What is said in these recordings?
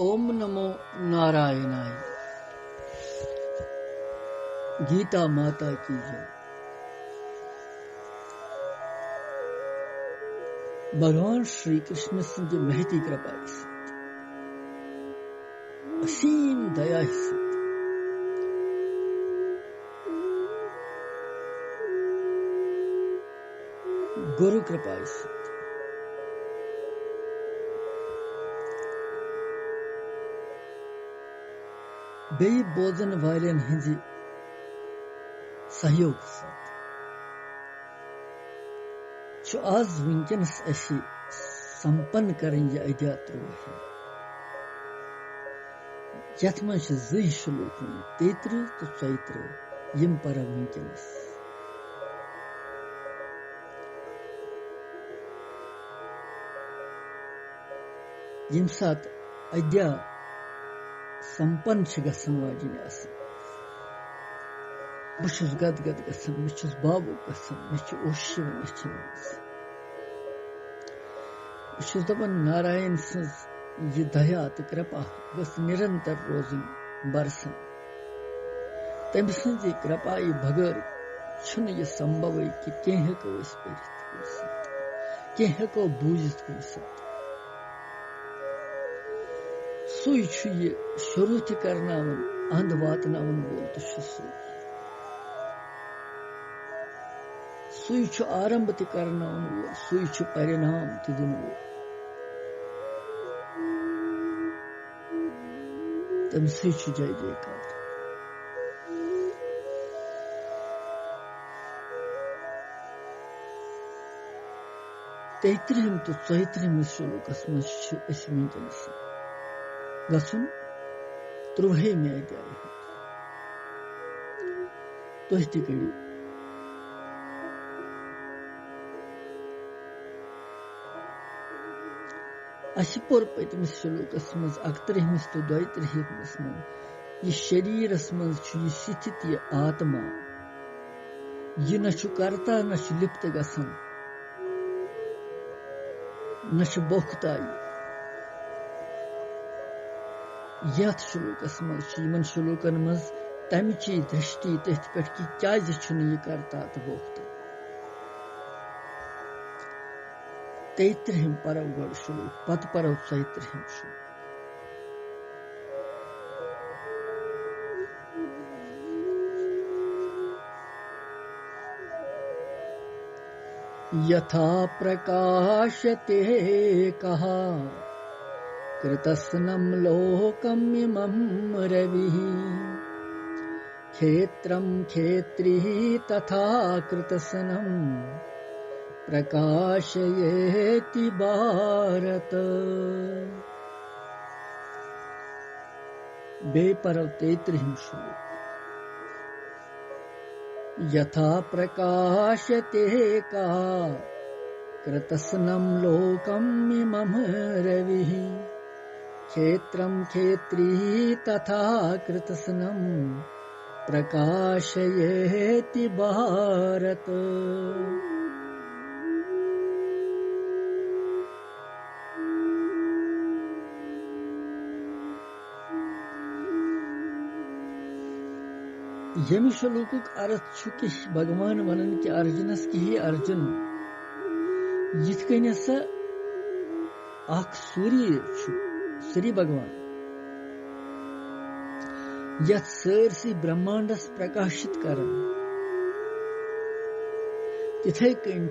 ओम नमो नारायणाय। गीता माता की जय। भगवान श्री कृष्ण की महती कृपा सत, असीम दया सत, गुरु कृपा सत, बेई बोजन वालेन हिंदी सहयोग सत आज वंकस संपन्न करें यह अध्यात्म यथ मन श्लोक 33 तो 34 यम पर वंकस यम सात अद्या संपन्न गसन वाजिन बहुत गद गद गसन बहुत बाबुक गसन ओश बहुत दपान नारायण सज यह दया तो कृपा गस निरंतर रोजन बरसन तम सज कृपा बगैर यह संभव कि कह हेको कह हेको बूझित सुई शुरू थ करनावन अंध वातनावन वोल तो सुई आरंभ थ करनावन वोल सुई परिणाम थ दिन वोल तम से जय जयकार। तेत्रिम तो 34 श्लोकस वंकस गसन 3 में अध्याय तुह तु अस पोर पतमिस श्लोकस मज 31 तो 32 मन यह शरीरस मज स्थित आत्मा यह न करता न लिप्त गसन न बोखता यथ श्लोकस मज श्लोकन मज तमची दृष्टि तथ पे कि क्या यह करता तो बोखता 33 परव गो श्लोक पत परव 34 श्लोक यथा प्रकाशते कहा कृतस्नं लोकम् इमं रविः क्षेत्रं क्षेत्री तथा कृतस्नं प्रकाशयेति भारत। बेपरव 33 श्लोक यथा प्रकाशते का कृतस्नं लोकम् इमं रविः क्षेत्रं क्षेत्री तथा कृतस्नं प्रकाशयेति भारत। यम श्लोक अर्थ कि भगवान वनन कि अर्जुनस कि हे अर्जुन यथ कन सा सूर्य श्री भगवान यथ सरसी ब्रह्मांडस प्रकाशित करन तिथे कन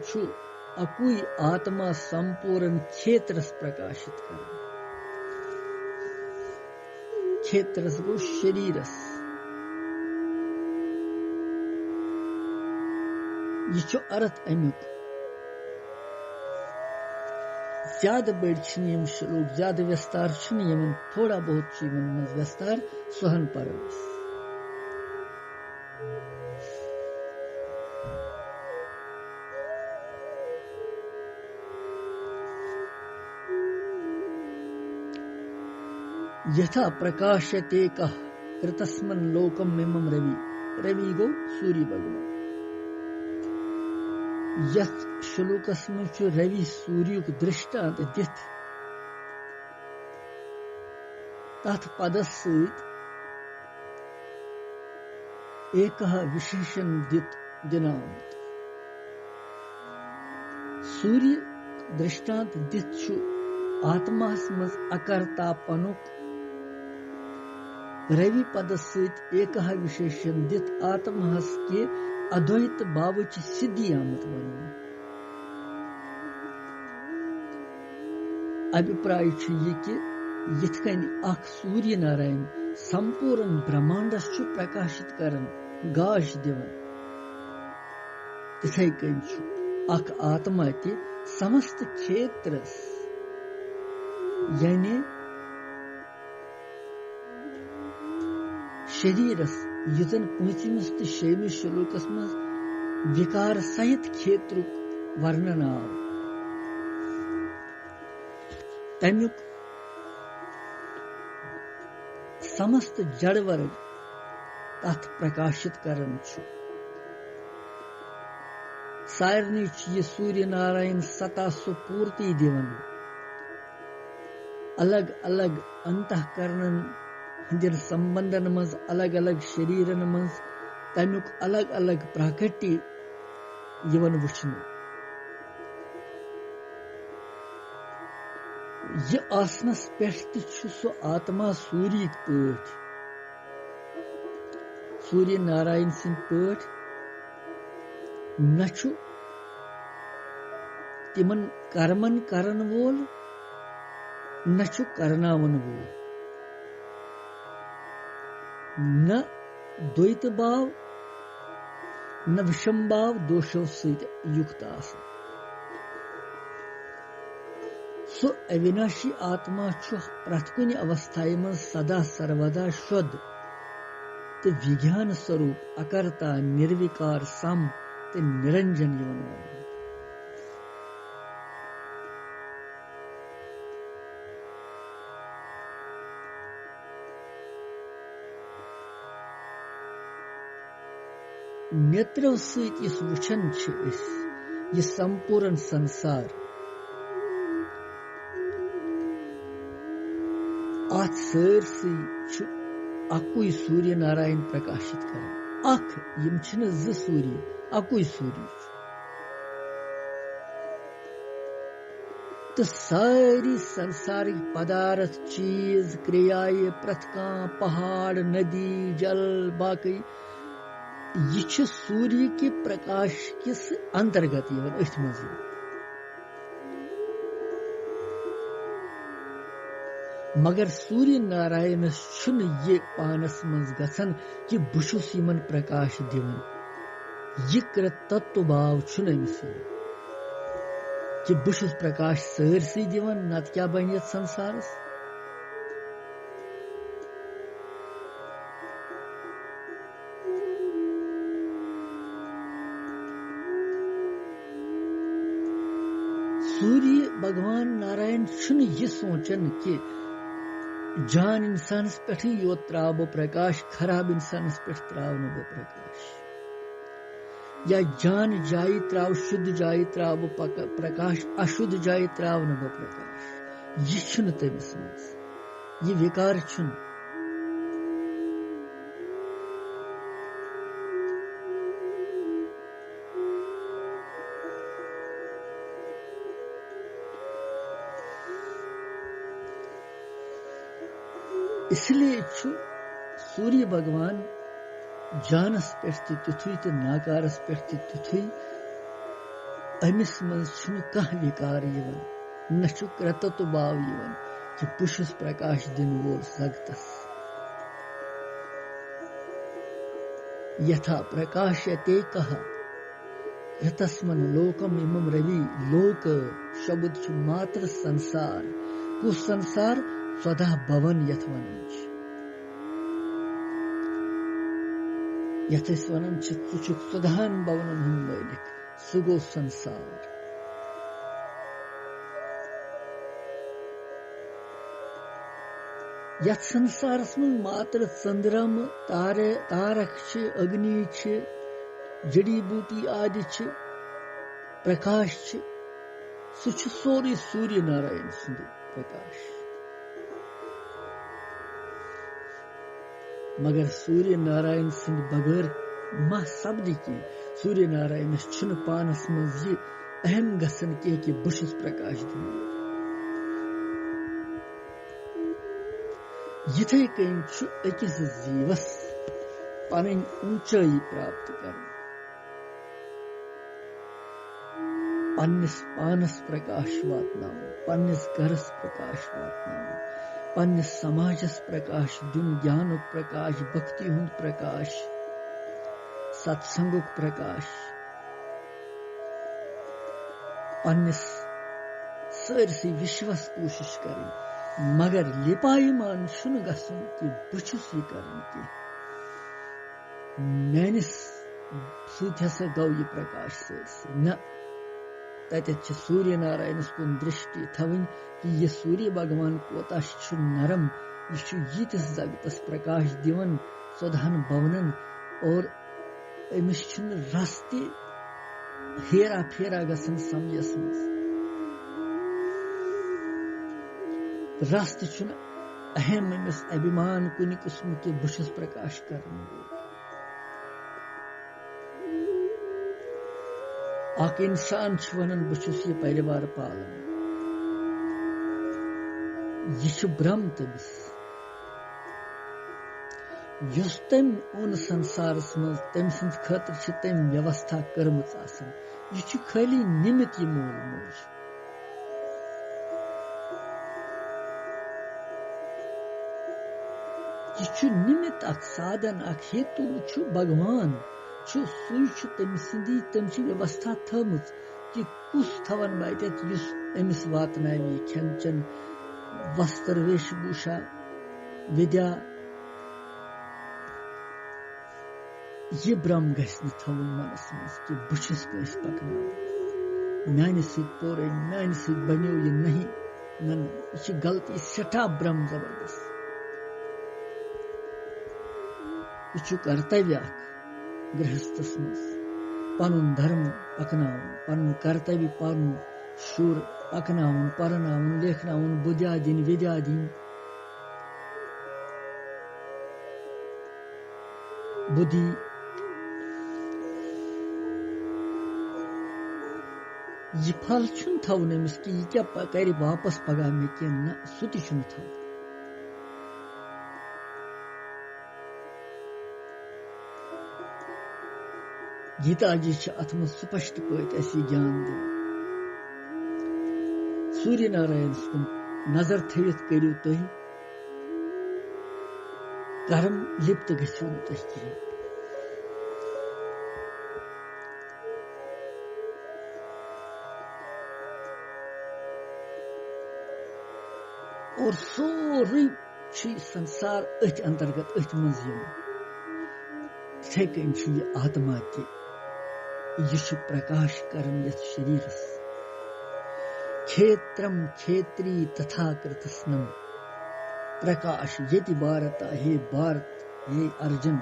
अकुई आत्मा संपूर्ण क्षेत्रस प्रकाशित करन। क्षेत्रस गो शरीरस यह अर्थ अमुक ज्यादा बड़ यम श्लोक ज्यादा विस्तार यमन थोड़ा बहुत यमन मज विस्तार सहन पर यथा प्रकाशते कह कृतस्मन् लोकम इमं रवि रवि गो सूर्य भगवान यथ श्लोकस में रवि सूर्य दृष्टांत दिथ तथ पदस सहित एक विशेषण दिनामत सूर्य दृष्टांत दित आत्मास मज अकर्तापनुक रवि पदस सहित एक विशेषण दित आत्मास के अद्वैत भावच सिद्धि आमत वन अभिप्राय यह कि यिथकन अख सूर्य नारायण संपूर्ण ब्रह्मांडस प्रकाशित करन गाश दिवन तिथै कन अख आत्मा ते समस्त क्षेत्रस यानी शरीरस युजन 5 तो 6 श्लोकस मज विकार सहित क्षेत्र वर्णन आव तमुक समस्त जड़ वर्ग तथ प्रकाशित करन सारनी यह सूर्य नारायण सता सुपूर्ति दिवन अलग अलग अंतःकरणन हंदिन संबंधन मज अलग अलग शरीरन मज तमुक अलग अलग प्राकृति यवन वुचन यह आसनस पे सो आत्मा सूर्य पट सूर्य नारायण सिंह पट न तिमन कर्मन करन वोल न करनावन वोल न द्वैत भाव न विषम भाव दोषों सहित युक्त आसन सो अविनाशी आत्मा प्रथ कुन अवस्था में सदा सर्वदा शुद्ध तो विज्ञान स्वरूप अकर्ता निर्विकार सम तो निरंजन यवन नेत्रों सहित इस वुचन यह संपूर्ण संसार अत सरसी अकुई सूर्य नारायण प्रकाशित कर अख यम ज सूर्य अकुई सूर्य तो सारी संसारिक पदार्थ चीज क्रियाए प्रथ पहाड़ नदी जल बाकी यह सूर्य के प्रकाश किस अंतर्गत यवन अथ मज मगर सूर्य नारायण ये पानस मज गसन कि बुशुस यमन प्रकाश दिवन यह कृतत्व भाव अमिस कि बुशुस प्रकाश सरसी दिवन नत क्या बन संसारस सूर्य भगवान नारायण यह सोचन कि जान इंसानस पे योत त्राव प्रकाश खराब इंसानस पे त्राव न प्रकाश या जान जाय त्राव शुद्ध जाय त्राव प्रकाश अशुद्ध जाय त्राव न प्रकाश यह तमिस मज यह विकार इसलिए सूर्य भगवान जानस पे तिथु तो नाकारस पे तिथु अमिस मज कह विकार यवन न कृतत्व भाव यवन कि पुष्स प्रकाश दिन वोल सगतस यथा प्रकाशयते कहा यतस्मन लोकम इमम रवि लोक शब्द मात्र संसार कुछ संसार स्वतः भवन यथ वनन यथ वनन स्वतः भवन मालिक सह गो संसार यथ संसारस में मात्र चंद्रम तारक अग्नि जड़ी बूटी आदि प्रकाश सह सोरे सूर्य नारायण सुंद प्रकाश मगर सूर्य नारायण सिंह बगैर मा सपदि की सूर्य नारायण छुन पानस मज ये अहम गसन के कि बुशस प्रकाश दिन यथे कन अकिस जीवस पन ऊंचाई प्राप्त कर पन्निस पानस प्रकाश वातनाव पन्निस घरस प्रकाश वातनाव पन्निस समाजस प्रकाश दिन ज्ञानुक प्रकाश भक्ति हुंद प्रकाश सत्संगुक प्रकाश पन्निस सरसी विश्वस कोशिश करें मगर लिपायमान शुन गसन कि बुछुस ये करन कि मैनिस सूत हसा गौ ये प्रकाश सरसी न तत सूर्य नारायण कुन दृष्टि थवन कि ये सूर्य भगवान कोता नरम यीतिस जगतस प्रकाश दिवन सोधान भवनन और अमिस रस हेरा फेरा गसन समझस मज रस अहम अमिस अभिमान कुन किस्म के बुशस प्रकाश करन अख इंसान वनन बुछुस ये परिवार पालन यह भ्रम तमिस युस तम ओन संसारस मज तम सद खतर तम व्यवस्था कर्मच आसन यह खाली निमित ये मोल मोज यह निमित अख साधन अख हेतु भगवान सुई तम सदी तम व्यवस्था थमुच कि कुस थवन बात अमिस वातनाव ये खेन चन वस्त्र वेशभूषा विद्या ये भ्रम गस थवन मनस मज कि बुछस कस पकन माने पोर माने बनो ये नहीं नन यह गलती सठा भ्रम जबरदस्त यह कर्तव्य गृहस्थस मज पनुन धर्म पकनावन पनुन कर्तव्य पनुन शूर पकनावन परनावन लेखनावन बुद्या दिन विद्या दिन बुद्धि यह फल थवन अमिस कि यह क्या कर वापस पगह मे कह न सह थवन गीता जी अत मज स्पष्ट पट ज्ञान दिन सूर्य नारायण कुन नजर थवित करू तुम कर्म लिप्त गो तुम कहें और सोरे संसार अथ अंतर्गत अथ मज थे कन आत्मा ते यह प्रकाश करन यथ शरीरस क्षेत्रम क्षेत्री तथा कृतस्नम प्रकाश यति भारत हे अर्जुन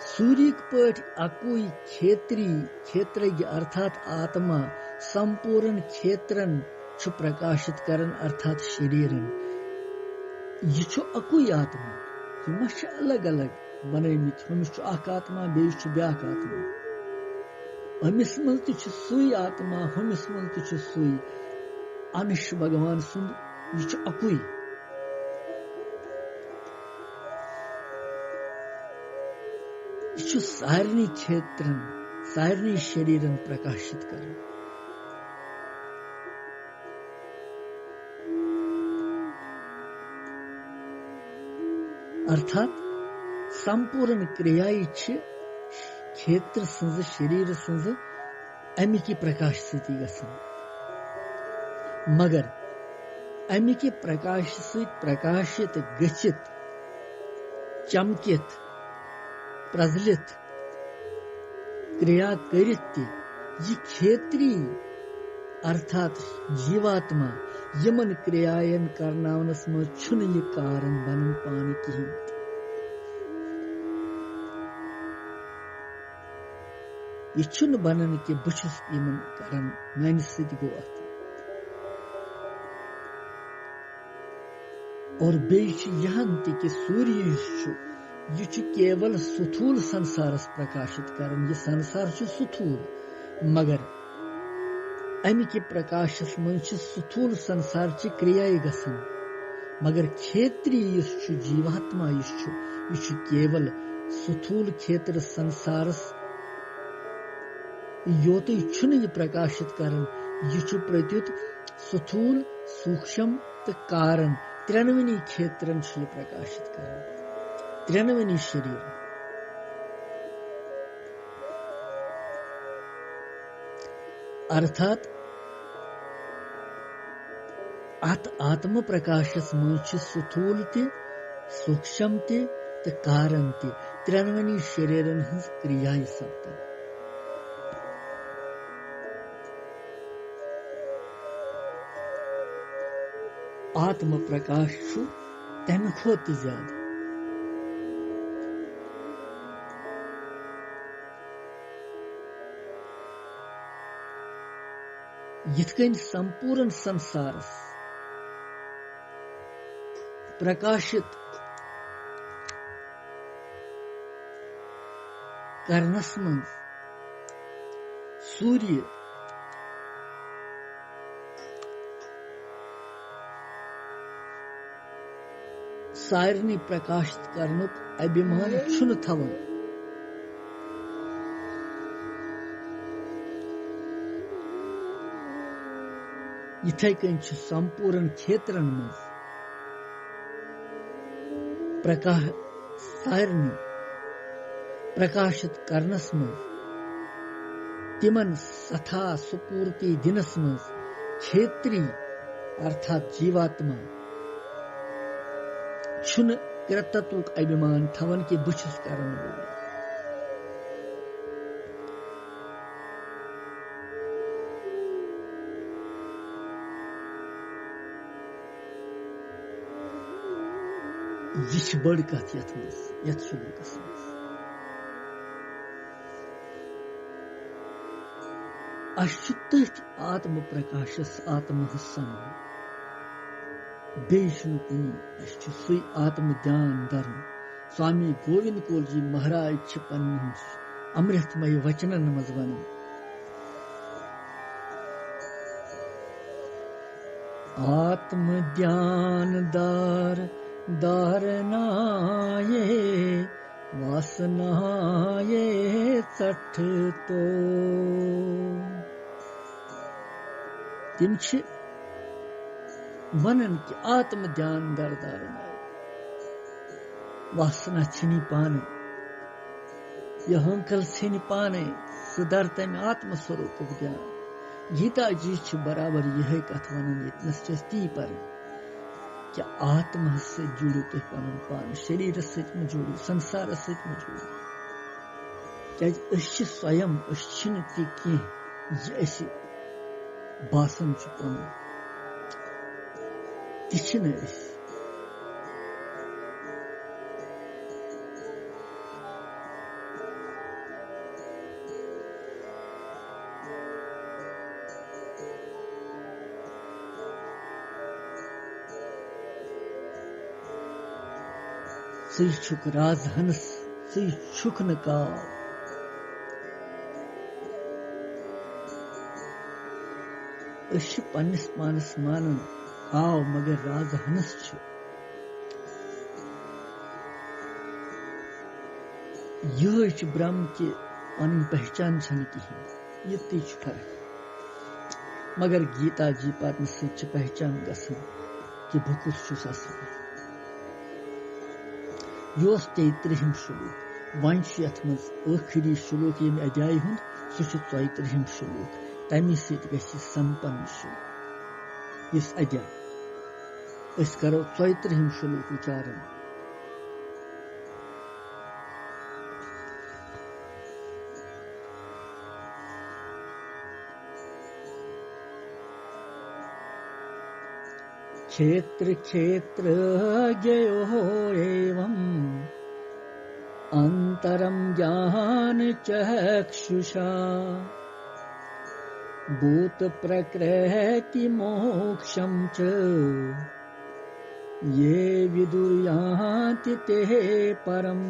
सूर्य पट अकुई क्षेत्रज्ञ अर्थात आत्मा संपूर्ण क्षेत्रन प्रकाशित करन अर्थात शरीरन यह अकुई आत्मा यह अलग अलग बनमित हमिस आत्मा बेस ब्याक आत्मा अमिस मज तुई आत्मा हमिस मज तुई अंश भगवान सुंद यह अकुई यह सारनी क्षेत्रन सारनी शरीरन प्रकाशित कर अर्थात संपूर्ण क्रियाई क्षेत्र सज शरीर सज अमिक प्रकाश सती गसन मगर अमिक प्रकाश सत प्रकाशित गचित चमकित प्रज्वलित क्रिया करित यह क्षेत्री अर्थात जीवात्मा यमन क्रियायन करनावनस मज छुन यह कारण बनन पान कहें यह छुन बनन कि बुछस यमन करन मैंने सिद्ध गो अत और बेच यहन ति कि सूर्य यह केवल सुथूल संसारस प्रकाशित करन। यह संसार सुथूल मगर अमिक प्रकाशस मन सुथूल संसार ची क्रिया गसन मगर क्षेत्रीय जीवात्मा यह केवल सुथूल क्षेत्र संसारस योत यह प्रकाशित करन यह प्रत्युत सुथूल सूक्ष्म तो कारण त्रेनवनी क्षेत्रन प्रकाशित करन त्रेनवनी शरीर अर्थात अत आत्म प्रकाशस मज सुथूल ते सूक्ष्म ते कारण ते त्रेनवनी शरीरन हज क्रिया सपदन। आत्म प्रकाश तम खोत ज्यादा यिथकन संपूर्ण संसारस प्रकाशित करनस मन सूर्य सारनी प्रकाशित करनुक अभिमान छुन थवन इथे कन संपूर्ण क्षेत्रन में प्रकाश सारनी प्रकाशित करनस में तिमन सथा सुपूर्ति दिनस में क्षेत्री अर्थात जीवात्मा छुन कृतत्वक अभिमान थवन के बुछस करन वोल यह बड़ कथ यथ शुलूकस अशुद्ध आत्म प्रकाशस आत्म सन बेशनु कुनी सुई आत्म ध्यान धर्म स्वामी गोविंद कोल जी महाराज पन अमृतमय वचनन मज वन आत्म ध्यान दार दारनाये वासनाये सठ तो तिम वनन कि आत्म ध्यान दर दारनाये वासना छिनी पाने यह हंकल छिनी पाने सुधर तम आत्म स्वरूप ज्ञान गीता जी बराबर यह कथ वनन यतनस ती पर क्या आत्मा से जुड़ो तो पन पान शरीर से जुड़ो संसार से जुड़ो क्या स्वयं ती ये बासन पन तिछन सही छुक राजहंस सही छुक नका पन्निस पानस मानन आओ मगर राजहंस यह ब्रह्म के पन पहचान छन कहीं ये फर्क मगर गीता जी पन से पहचान गसन कि भुकुस योस 33 शुलूक वन यथ मज आखिरी शुलूक यम अध्याय हुंद सह 34 शुलूक तमि सत गछि संपन्न शुलूक इस अध्याय अस करो 34 शुलूक उच्चारण क्षेत्र क्षेत्र ज्ञयो एवं अंतर्यामी अन्तरं ज्ञान चक्षुषा भूत प्रकृति मोक्षं च ये विदुर्यान्ति ते परम्।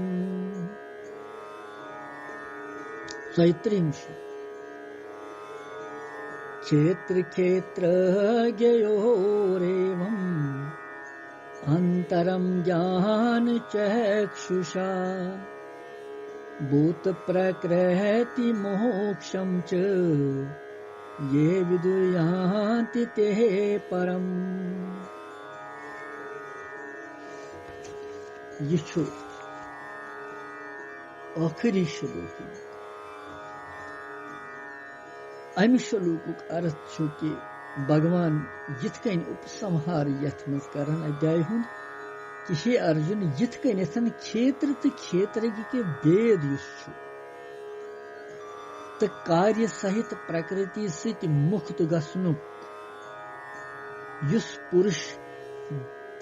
चैत्रिंशु क्षेत्र क्षेत्रज्ञयोरेवम् अन्तरं ज्ञान चक्षुषा भूत प्रकृति मोक्षं च ये विदुर्यान्ति ते परम्। ये छु आखिरी श्लोक। अमि श्लोकुक अर्थ छु कि भगवान यिथ कन उपसंहार यथ मज करन अध्याय हुन कि हे अर्जुन यिथ कन क्षेत्र तो क्षेत्रज्ञ के भेद युस छु तो कार्य सहित प्रकृति सहित मुक्त गसनुक युस पुरुष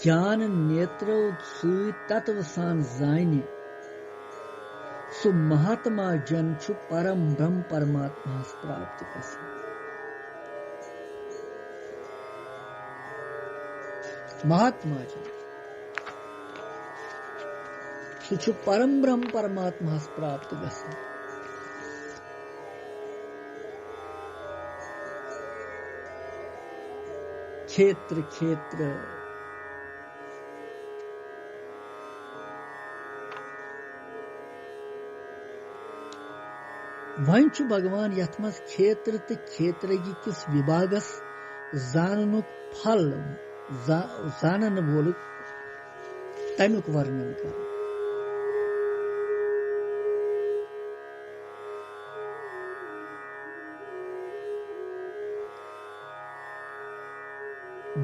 ज्ञान नेत्र सहित तत्व सान जाने सु महात्मा जन छु परम ब्रह्म परमात्मा प्राप्त गसन। महात्मा जन सु परम ब्रह्म परमात्मा प्राप्त गसन। क्षेत्र क्षेत्र वन छु भगवान यथ मज क्षेत्र तो क्षेत्रज्ञ किस विभागस जाननुक फल जानन वोल तमुक वर्णन कर।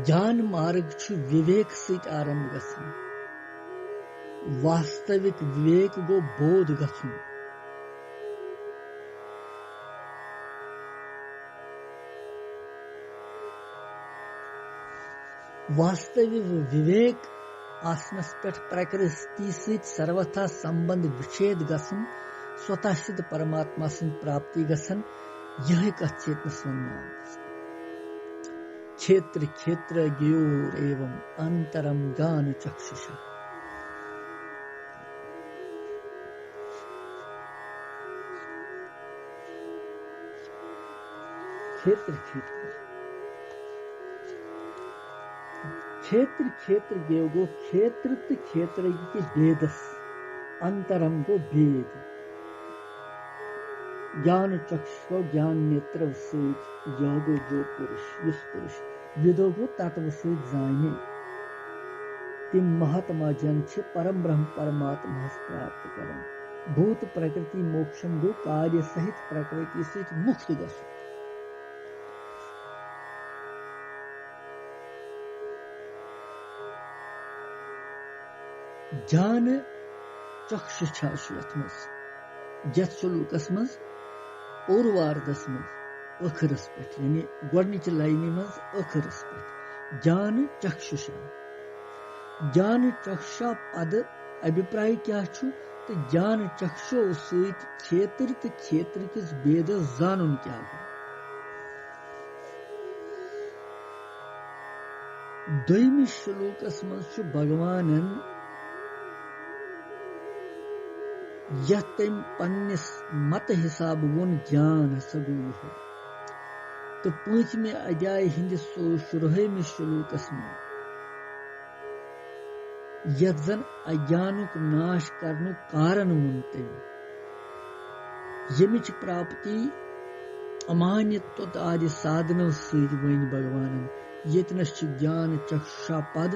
ज्ञान मार्ग छु विवेक सहित आरंभ गसन। वास्तविक विवेक गो बोध गसन। वास्तविक विवेक आसनस पे प्रकृति सहित सर्वथा संबंध विच्छेद गसन स्वतः सिद्ध परमात्मा सं प्राप्ति गसन। यह कथ चेतनस वन्नाम। क्षेत्र क्षेत्रज्ञयोर एवं अंतरम ज्ञान चक्षुषा। क्षेत्र क्षेत्र क्षेत्र क्षेत्रज्ञ गो क्षेत्र तो क्षेत्रज्ञ के भेदस अंतरम गो भेद। ज्ञान चक्षु ज्ञान नेत्र योगो जो पुरुष युस पुरुष विदो गो तत्व से जाने तिम महात्मा जन छे परम ब्रह्म परमात्मा प्राप्त करन। भूत प्रकृति मोक्षम गो कार्य सहित प्रकृति से मुक्त गसु। ज्ञान चक्षुषा यथ यथ श्लोकस मज पूर्वार्धस मज अखरस पे यानी गोडनिच लाइन मज अखरस पे ज्ञान चक्षुषा। ज्ञान चक्षुषा पद अभिप्राय क्या छु तो ज्ञान चक्षु सहित क्षेत्र तो क्षेत्र किस भेद जानन क्या गो। दोयमि श्लोकस मज छु भगवानन यम पन्निस मत हिसाब वोन ज्ञान सगु हो तो पूंचमे अध्याय हिंदिस 16वें श्लोकस में यथ जन अज्ञानुक नाश करनुक कारण वोन तम यमिच प्राप्ति अमान्यत्व आदि साधनों सहित वन भगवान यतनस ज्ञान चक्षुषा पद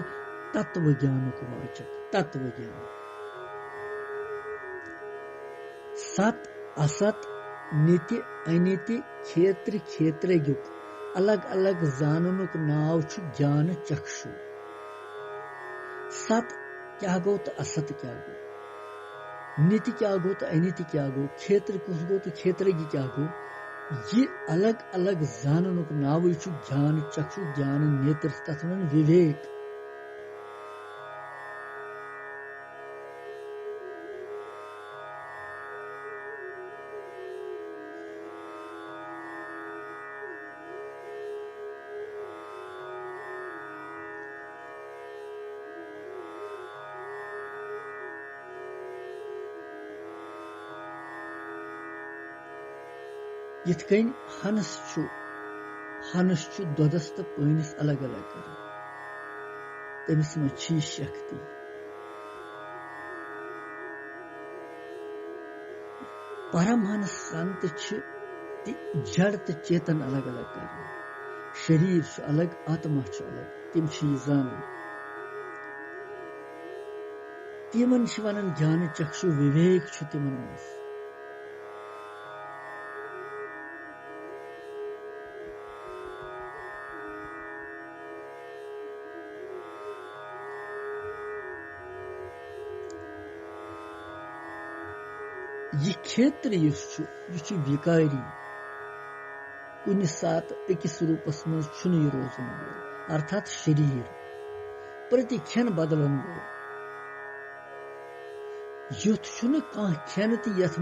तत्व ज्ञानुक वाचक तत्व ज्ञान। सत असत नित्य अनित्य क्षेत्र क्षेत्रज्ञ अलग अलग जाननुक नाव छु ज्ञान चक्षु। सत क्या गो तो असत क्या गो, नित्य क्या गो तो अनित्य क्या गो, क्षेत्र कुछ गो तो क्षेत्रज्ञ क्या गो। ये अलग अलग जाननुक नाव छु ज्ञान चक्षु ज्ञान नेत्र तथा विवेक। यिथ कन हनस दोदस तो पनिस अलग अलग कर तमिस मज शक्ति परमहंस संत जड़ तो चेतन अलग अलग कर शरीर अलग आत्मा अलग तम जान तिमन वन ज्ञान चक्षु विवेक तिमन मज यह क्षेत्र विकारी कुन सात अकिस रूपस मज रोजन अर्थात शरीर प्रति खेन बदलन वो युथ खेन तो यथ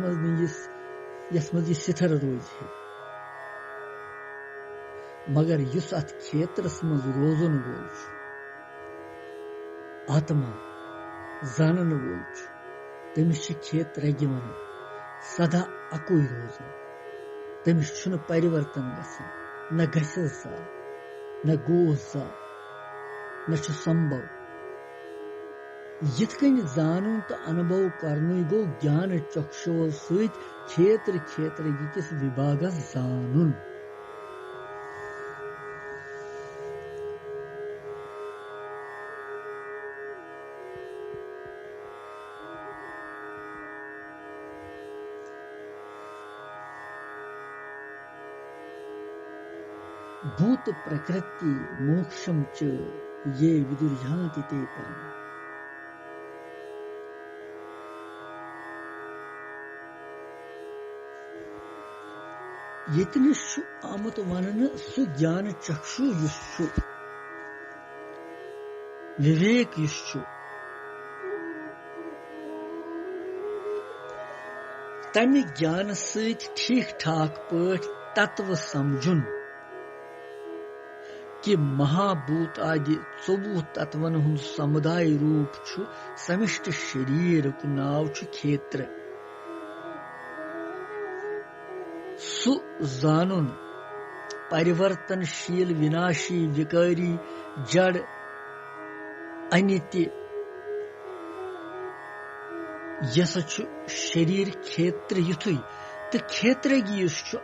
मज सिथर रोज है मगर युस अत क्षेत्रस मज रोजन वोल आत्मा जानन वोल तमिस क्षेत्र वन सदा अकुई रोजन तमिस परिवर्तन गसन न गसस जा न गोस जा न संभव यिथ कन जानून तो अनुभव करन गो ज्ञान चक्षु सहित क्षेत्र यकिस विभागस जानून भूत प्रकृति मोक्षम च ये विदुर्यान्ति ते परम यतनिश आमत वनन सु ज्ञान चक्षु युषु विवेक युषु तमि ज्ञान सहित ठीक ठाक पठ तत्व समझुन कि महाभूत आदि 24 तत्वन हुंद समुदाय रूप समिष्ट शरीर को नाव क्षेत्र सु जानुन परिवर्तनशील विनाशी विकारी जड़ अनित्य यस शरीर क्षेत्र युथुई तो क्षेत्र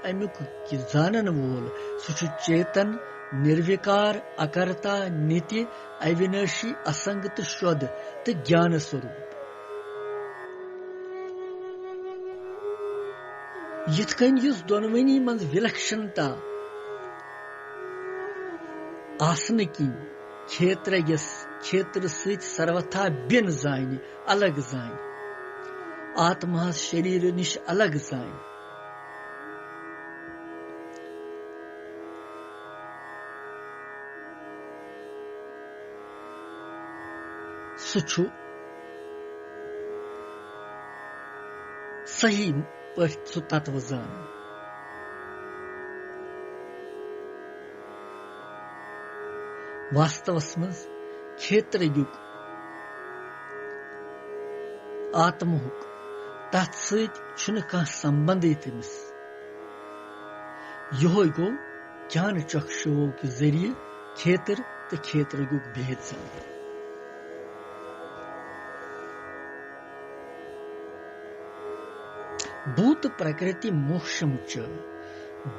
अमुक जानन वोल सु चेतन निर्विकार अकर्ता नित्य अविनाशी असंग तो शुद्ध तो ज्ञान स्वरूप यिथ कन युस दोनवनी मंज विलक्षणता आसन की क्षेत्र सहित सर्वथा बिन जान अलग जान आत्मा शरीर निश अलग जान सु सही सु तत्व जान वास्तवस मज क्षेत्र युग आत्महुक तथ सह संबंध तमिस यह गो ज्ञान चक्षुओं के जरिए क्षेत्र तो क्षेत्र युग भेद जान भूत प्रकृति मोक्षम च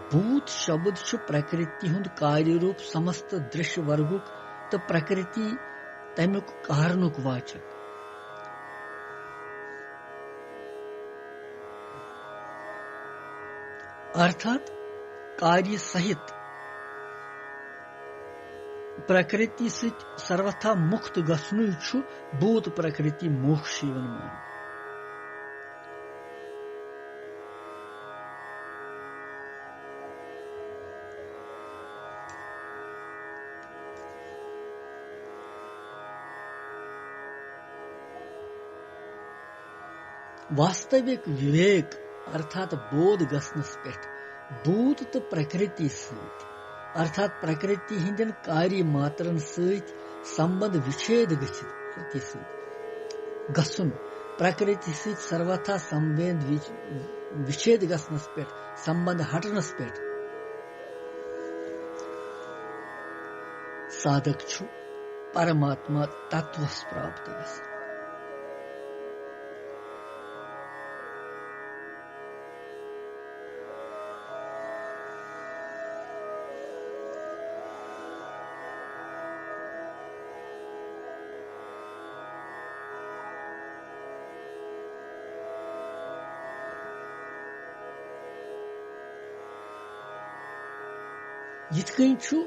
भूत शब्द प्रकृति हुंद कार्य रूप समस्त दृश्य वर्गुक तो प्रकृति तमुक कारणुक वाचक अर्थात कार्य सहित प्रकृति से सर्वथा मुक्त गसनु भूत प्रकृति मोक्ष मान वास्तविक विवेक अर्थात बोध गसनस पे भूत तो प्रकृति सहित अर्थात प्रकृति हिंदन कार्य मात्रन सहित संबंध विच्छेद गसुन प्रकृति सहित सर्वथा संबंध विच्छेद गसनस पे संबंध हटनस पे साधक छु परमात्मा तत्वस प्राप्त गसन यिथ कहीं छु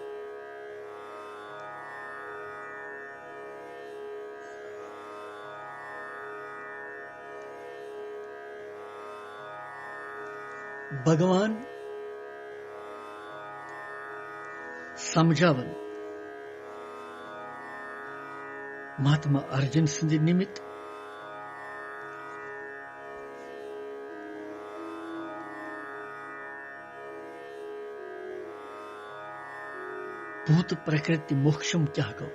भगवान समझावन महात्मा अर्जुन सिंध निमित्त भूत प्रकृति मोक्षम क्या गो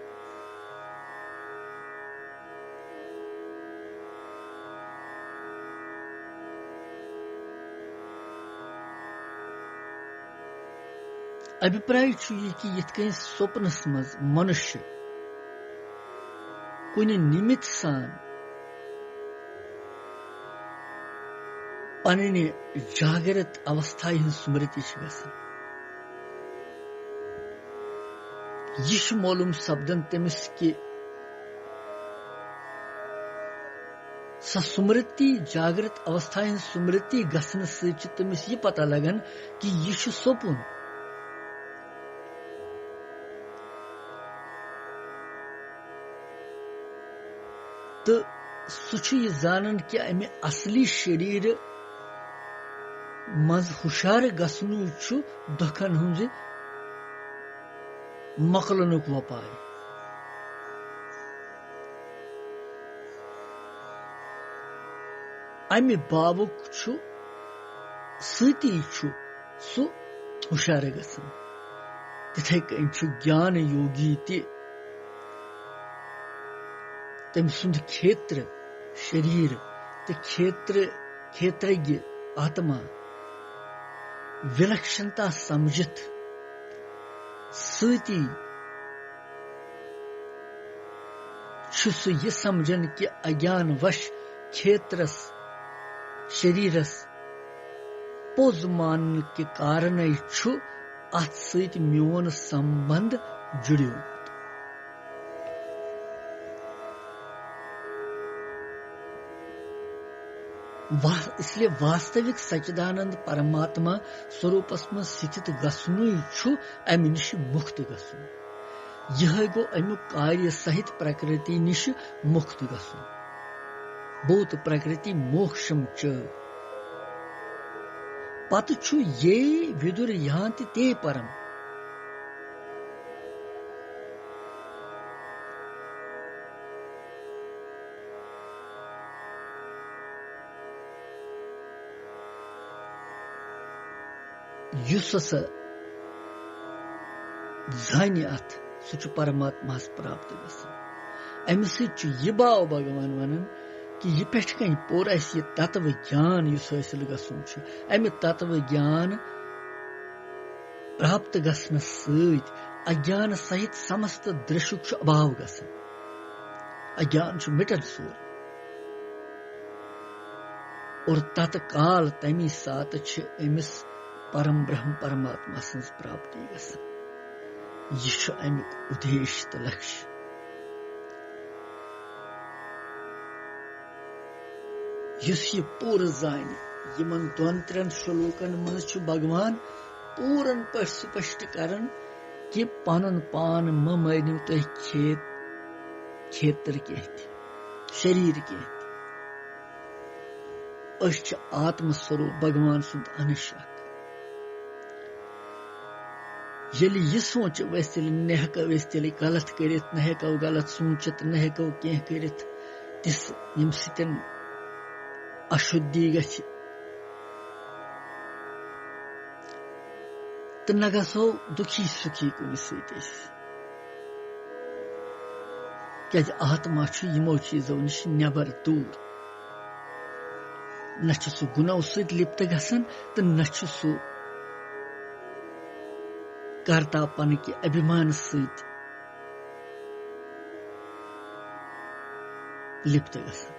अभिप्राय कि यिथ कहीं स्वप्नस मज मनुष्य कुन निमित्त सान पन्ने जागृत अवस्था हिंद स्मृति गसन यह मालूम सपदन तमिस कि स स्मृति जागृत अवस्था हिंद स्मृति गसन सच तमिस यह पता लगन कि यह स्वप्न तो सह जानन कि अमे असली शरीर मज हुशार गसनु दुखन हुंज मकलनुक वपाय अमे बाबुक सती सु हुशार गसन तिथे कन ज्ञान योगी ते तम सुंद क्षेत्र शरीर ते क्षेत्रज्ञ आत्मा विलक्षणता समझित सती सु यह समझन कि अज्ञान वश क्षेत्रस शरीरस पोज मान के कारण अत सत मोन संबंध जुड़ो इसलिए वास्तविक सच्चिदानंद परमात्मा स्वरूपस में स्थित गसनु अमि निश मुक्त गसुन यह गो अमु कार्य सहित प्रकृति निश मुक्त गसुन भूत प्रकृति मोक्षम च पत ये विदुर यान्ति ते परम युस जान अत सह परमात्मा प्राप्त गसन अमि सह भाव भगवान वनान कि यह पे कन पोर यह तत्व ज्ञान हासिल गसन अमि तत्व ज्ञान प्राप्त गसन सत अज्ञान सहित समस्त दृश्युक अभाव गसन अज्ञान मिटन सोर और तत्काल तमी सात अमिस परम ब्रह्म परमात्मा सन्स प्राप्ति गसन यह अमुक उद्देश्य तो लक्ष्य यह पूर जान यमन दोन त्रेन श्लोकन मज भगवान पूरन पे स्पष्ट करन कि पन पान मनिव तुम क्षेत्र कह शरीर कह आत्मस्वरूप भगवान सुंद अंश यदि यह सोच न हेको तेल गलत कर न हेको गलत सोचित न हेको कह कर तिस यम सतन अशुद्धि गछ तो न गो दुखी सुखी कुन क्या आत्मा यमो चीजों नश नबर दूर न सु गुनाह सहित लिप्त गसन तो न सु कर्तापन के अभिमान सहित लिप्त गसन।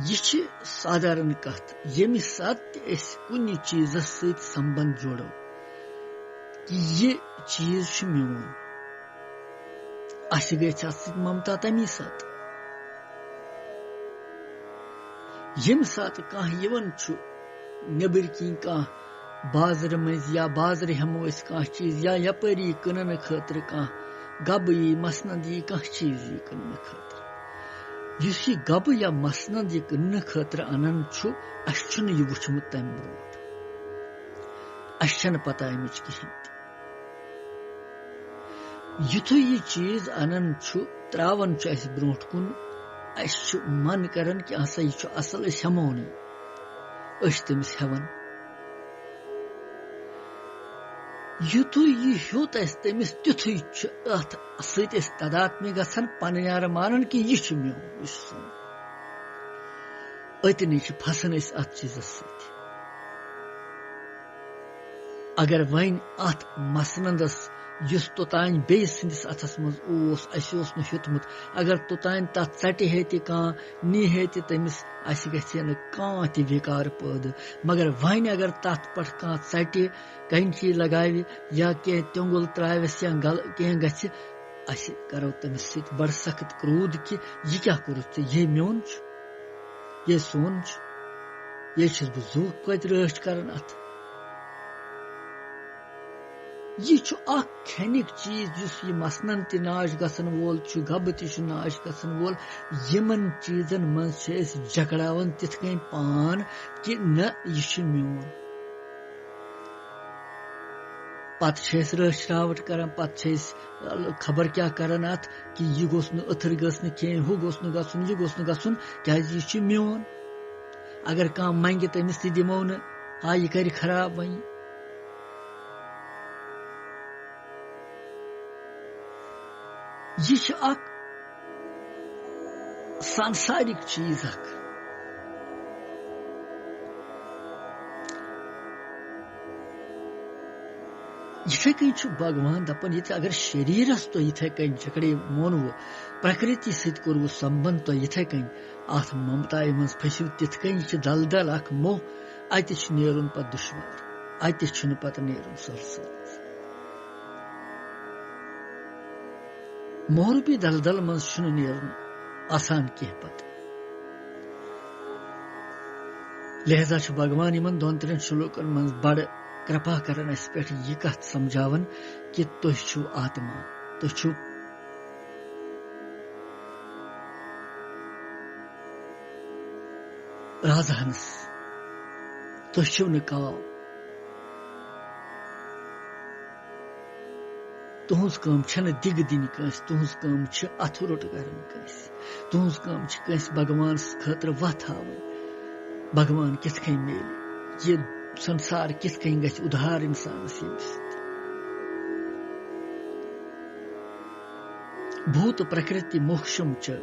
यह साधारण कथ यमि सात कुन चीज सहित संबंध जोड़ो कि यह चीज मोन अस गई ममता तमी सात यम सात कह नबर किन कह बाजार मज या बाजार हमो कह चीज या यपरी कनन खतर कह गब यी मसनद यी कह चीज यी कनन खतर युस यह गब या मसनद यह कन्न खतर अनन अस यह वुचमुत तम ब्रोट अस पता अमिच कहें युथ यह चीज अनन त्रावन अस ब्रोट कुन अस मन करन कि हसा यह असल अस हेमो नी अस तमिस हेवन युथु यह होत तमिस तिथु अत सत तदात्म्य गसन पनार मानन कि यह मोन अतनी फसन अत चीज सत अगर वन अत मसनदस युस तोतान बेस सिंदिस अथस मज अस हेतमुत अगर तोतान तथ चटि हे कह नी हे तमिस अस गि कह विकार पैद मगर वन अगर तथ पे कह चटि कंची लगाव या कह त्योंगुल त्रावस या कह गस करो तमिस सत बड़ सख्त क्रोध कि यह क्या कोरुत ये मोन ये सोन ये बह जूक कत रच कर अत यह खनिक चीज जिस यह मसनन त नाश गसन वोल गब त नाश गसन वोल यमन चीजन मज जकड़ावन तिथ कन पान कि न यह मोन पत रच करान पत खबर क्या करान अत कि यह गोस न अथर गस न कह हु गोस न गसुन यह गोस न गसुन क्या यह मोन अगर कह मंगे तमिस त दिमो न हाँ यह कर खराब वन यह सांसारिक चीज इथे कन भगवान दपन ये अगर शरीरस तो इथे कन जकड़े मोनवो प्रकृति सत कोरवो संबंध तो इथे कन अत ममताय मज फसो तिथ कन दलदल अख मोह अत नेरुन पत दुश्वार अत पत नेरुन सल मोहरूपी दलदल मज नेरुन आसान कह पत लिहाजा भगवान इन दोन त्रेन श्लोकन मज बड़ कृपा करन अस पे यह कथ समझावन कि तुह छु आत्मा तुह छु राजहंस तुह छु न काव तुहज कम दिग दिन कंस तुहज कम अथ रोट कर तुहज कम कंस भगवान खतर वत हावन भगवान किथ कन मेल ये संसार किथ कन गछ उधार इंसानस भूत प्रकृति मोक्षम च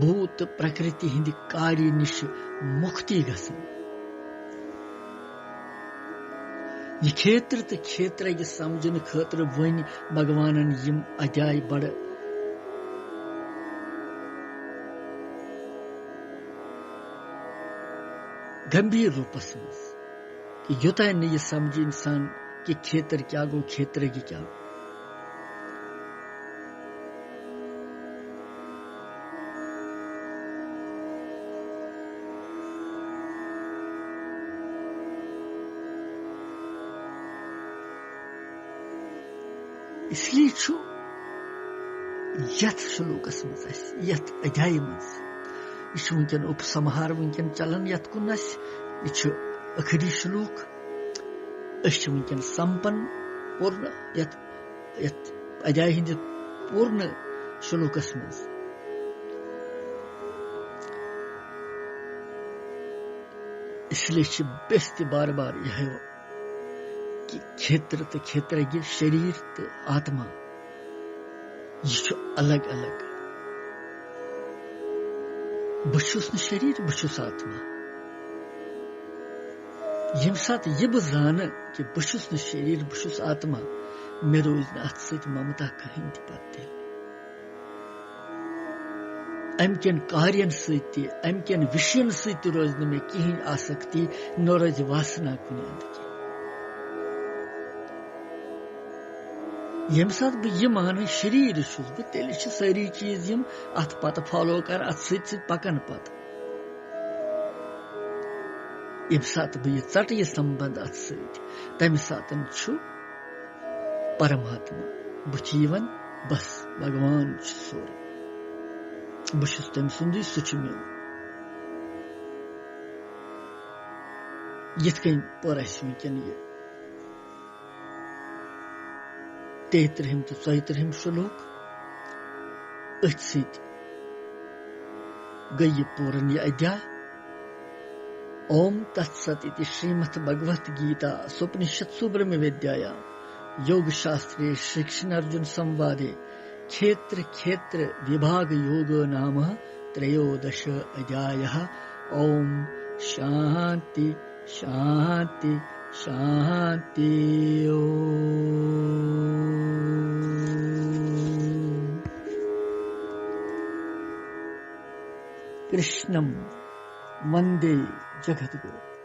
भूत प्रकृति हिंद कार्य निश मुक्ति गसन यह क्षेत्र तो क्षेत्र यह समझन खतर वन भगवानन यम अध्याय बड़ गंभीर रूपस मज कि योतान न यह समझ इंसान कि क्षेत्र क्या गो क्षेत्र की क्या इसलिए यथ श्लोकस मज यथ अध्याय मज यह वनकन उपसंहार वनकन चलान यथ कुन यह आखिरी श्लोक वनकन संपन्न पूर्ण यथ अध्याय हिंद पूर्ण श्लोकस मज इसलिए बेस बार बार यह कि क्षेत्र तो क्षेत्रज्ञ शरीर तो आत्मा यह अलग अलग बहुस न शरीर बहुस आत्मा यम सात यह बह जान कि बहुस न शरीर बहुस आत्मा मे रोज न अत सत ममता कहीं पत्ते अमकन कार्यन सत्य अमकन विषयन सत्य रोज न मे कहीं आसक्ति न रोज वासना कुन अंद यम सात बह यह मान शरीर छुस बह तेल सारी चीज यम अत पत फॉलो कर अत सत पकन पत यम सात बह यह चट यह संबंध अत सत तमि सातन छु परमात्मा बह बस भगवान सोरे बह तम सुंदी सह मे यथ कन पर वनकन यह 33 to 34 श्लोक अथ सत गई पूरन यह अध्याय ओम तत्सत इति श्रीमद् भगवत गीता स्वपनिषत्सु ब्रह्म विद्यायां योग शास्त्रे श्रीकृष्ण अर्जुन संवादे क्षेत्र क्षेत्र विभाग योग नाम त्रयोदश अध्यायः ओम शांति शांति शांति कृष्णं वंदे जगद्गुरुम्।